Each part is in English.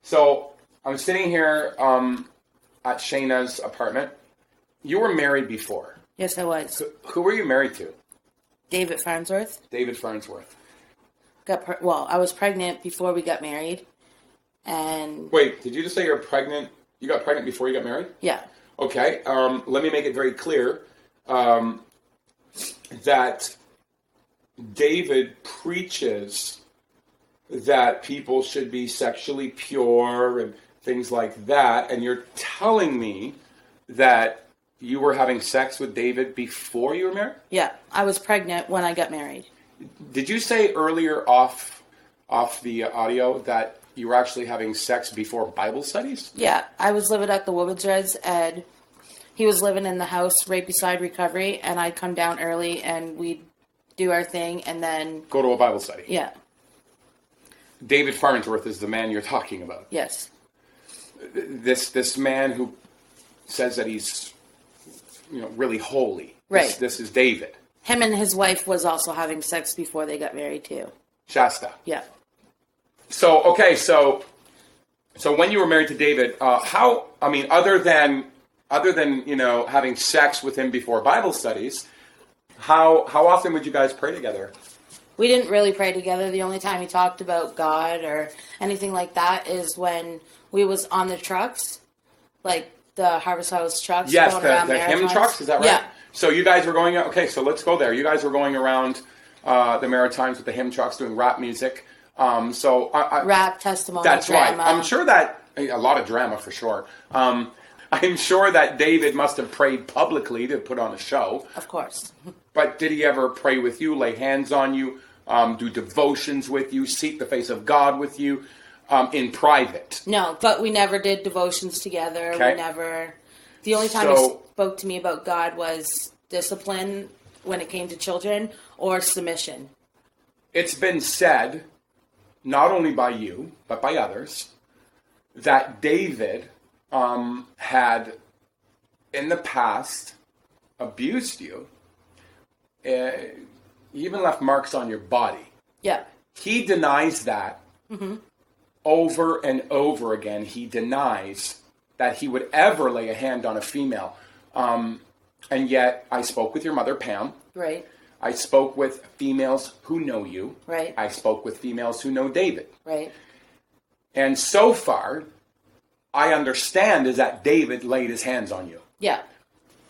So I'm sitting here at Shayna's apartment. You were married before. Yes, I was. Who were you married to? David Farnsworth. David Farnsworth. I was pregnant before we got married. And wait, did you just say you're pregnant? You got pregnant before you got married? Yeah. Okay. Let me make it very clear that David preaches that people should be sexually pure and things like that, and you're telling me that you were having sex with David before you were married? Yeah, I was pregnant when I got married. Did you say earlier off the audio that you were actually having sex before Bible studies? Yeah, I was living at the Women's Res, and he was living in the house right beside Recovery, and I'd come down early, and we'd do our thing, and then go to a Bible study. Yeah. David Farnsworth is the man you're talking about. Yes. This man who says that he's, really holy. Right. This is David. Him and his wife was also having sex before they got married too. Shasta. Yeah. So when you were married to David, other than having sex with him before Bible studies, how often would you guys pray together? We didn't really pray together. The only time he talked about God or anything like that is when we was on the trucks, like the Harvest House trucks. Yes, going around the hymn trucks, is that right? Yeah. So you guys were going, okay, so let's go there. You guys were going around the Maritimes with the hymn trucks doing rap music. Rap, testimony, that's drama. Right. I'm sure that, a lot of drama for sure. I'm sure that David must have prayed publicly to put on a show. Of course. But did he ever pray with you, lay hands on you, do devotions with you, seek the face of God with you in private? No, but we never did devotions together. Okay. We never. The only time he spoke to me about God was discipline when it came to children or submission. It's been said, not only by you, but by others, that David had in the past abused you. He even left marks on your body. Yeah. He denies that over and over again. He denies that he would ever lay a hand on a female. And yet, I spoke with your mother, Pam. Right. I spoke with females who know you. Right. I spoke with females who know David. Right. And so far, I understand is that David laid his hands on you. Yeah.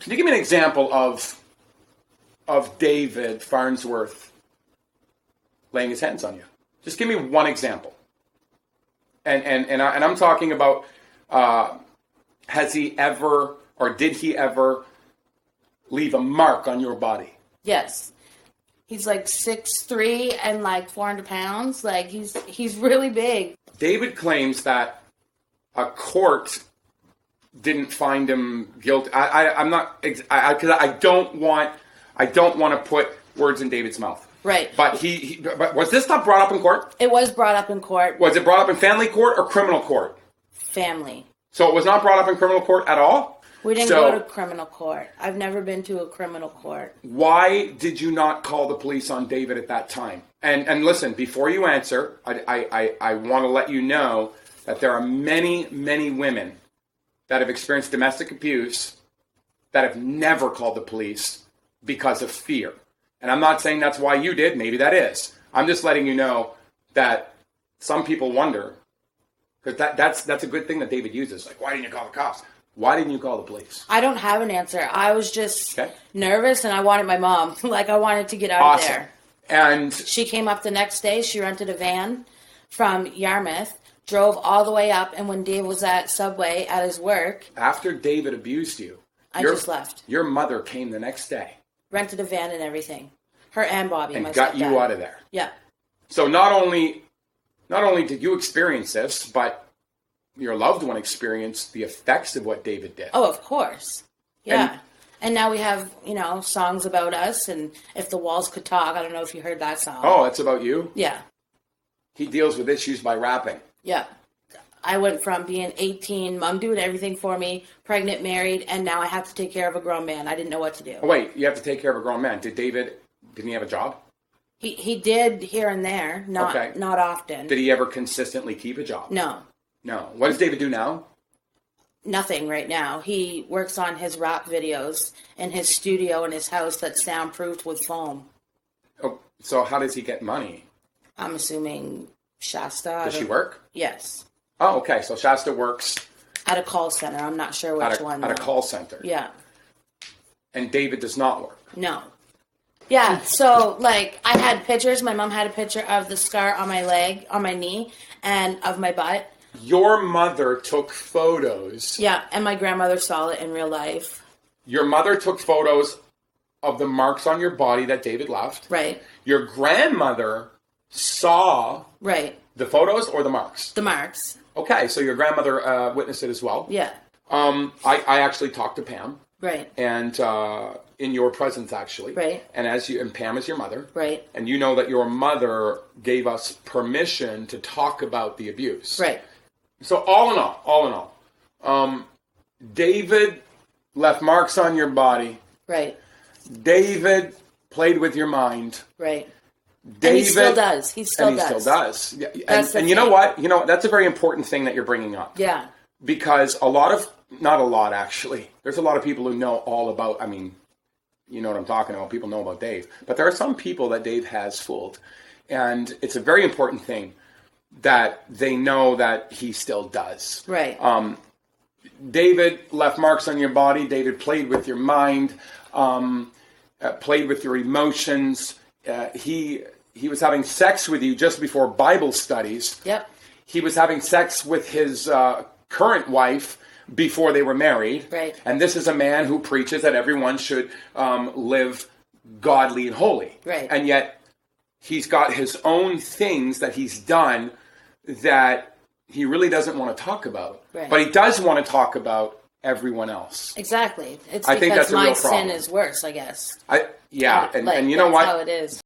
Can you give me an example of David Farnsworth laying his hands on you? Just give me one example. And I'm talking about, has he ever, or did he ever leave a mark on your body? Yes. He's like 6'3" and like 400 pounds. Like he's really big. David claims that a court didn't find him guilty. I'm not, because I don't want to put words in David's mouth. Right. But but was this stuff brought up in court? It was brought up in court. Was it brought up in family court or criminal court? Family. So it was not brought up in criminal court at all? We didn't go to criminal court. I've never been to a criminal court. Why did you not call the police on David at that time? And listen, before you answer, I want to let you know that there are many, many women that have experienced domestic abuse that have never called the police because of fear. And I'm not saying that's why you did. Maybe that is. I'm just letting you know that some people wonder, because that's a good thing that David uses. Like, why didn't you call the cops? Why didn't you call the police? I don't have an answer. I was just nervous, and I wanted my mom. Like, I wanted to get out of there. And she came up the next day. She rented a van from Yarmouth, drove all the way up, and when Dave was at Subway at his work... After David abused you... I just left. Your mother came the next day. Rented a van and everything. Her and Bobby. And got you out of there. Yeah. So not only did you experience this, but your loved one experienced the effects of what David did. Oh, of course. Yeah. And now we have, songs about us, and If the Walls Could Talk. I don't know if you heard that song. Oh, that's about you? Yeah. He deals with issues by rapping. Yeah. I went from being 18, mom doing everything for me, pregnant, married, and now I have to take care of a grown man. I didn't know what to do. Oh, wait, you have to take care of a grown man. Didn't he have a job? He did here and there, not often. Did he ever consistently keep a job? No. No. What does David do now? Nothing right now. He works on his rap videos in his studio in his house that's soundproofed with foam. Oh, so how does he get money? I'm assuming Shasta. Does she work? Yes. Oh, okay. So Shasta works at a call center. I'm not sure which one. At a call center. Yeah. And David does not work. No. Yeah, so, like, I had pictures. My mom had a picture of the scar on my leg, on my knee, and of my butt. Your mother took photos. Yeah, and my grandmother saw it in real life. Your mother took photos of the marks on your body that David left. Right. Your grandmother saw the photos or the marks? The marks. Okay, so your grandmother witnessed it as well. Yeah. I actually talked to Pam. Right. And in your presence, actually. Right. And Pam is your mother. Right. And you know that your mother gave us permission to talk about the abuse. Right. So all in all, David left marks on your body. Right. David played with your mind. Right. David, and he still does. He still does. Yeah. And you know what? You know, that's a very important thing that you're bringing up. Yeah. Because not a lot actually, there's a lot of people who know all about, I mean, you know what I'm talking about. People know about Dave. But there are some people that Dave has fooled. And it's a very important thing that they know that he still does. Right. David left marks on your body. David played with your mind, played with your emotions. He was having sex with you just before Bible studies. Yep. He was having sex with his current wife before they were married. Right. And this is a man who preaches that everyone should live godly and holy. Right. And yet he's got his own things that he's done that he really doesn't want to talk about. Right. But he does want to talk about everyone else. Exactly. It's I think because that's a real my problem. sin is worse, I guess. And you know that's what? how it is.